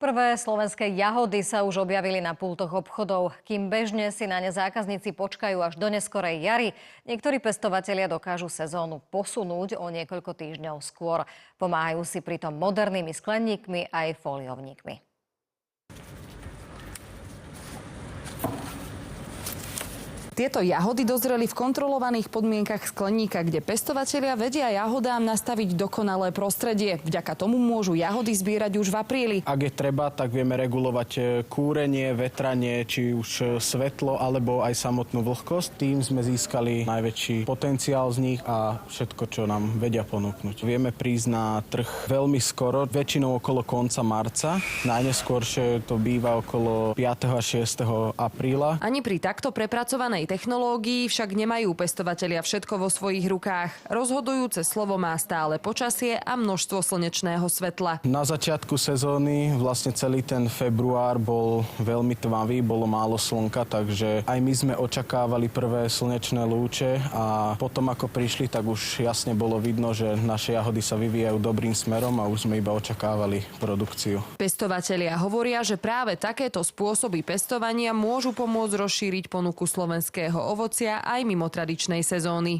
Prvé slovenské jahody sa už objavili na pultoch obchodov. Kým bežne si na ne zákazníci počkajú až do neskorej jary, niektorí pestovatelia dokážu sezónu posunúť o niekoľko týždňov skôr. Pomáhajú si pritom modernými skleníkmi aj foliovníkmi. Tieto jahody dozreli v kontrolovaných podmienkach skleníka, kde pestovatelia vedia jahodám nastaviť dokonalé prostredie. Vďaka tomu môžu jahody zbierať už v apríli. Ak je treba, tak vieme regulovať kúrenie, vetranie, či už svetlo, alebo aj samotnú vlhkosť. Tým sme získali najväčší potenciál z nich a všetko, čo nám vedia ponúknuť. Vieme prísť na trh veľmi skoro, väčšinou okolo konca marca. Najneskôršie to býva okolo 5. a 6. apríla. Ani pri takto prepracovanej technológií však nemajú pestovatelia všetko vo svojich rukách. Rozhodujúce slovo má stále počasie a množstvo slnečného svetla. Na začiatku sezóny vlastne celý ten február bol veľmi tmavý, bolo málo slnka, takže aj my sme očakávali prvé slnečné lúče a potom ako prišli, tak už jasne bolo vidno, že naše jahody sa vyvíjajú dobrým smerom a už sme iba očakávali produkciu. Pestovatelia hovoria, že práve takéto spôsoby pestovania môžu pomôcť rozšíriť ponuku slovenského ovocia aj mimo tradičnej sezóny.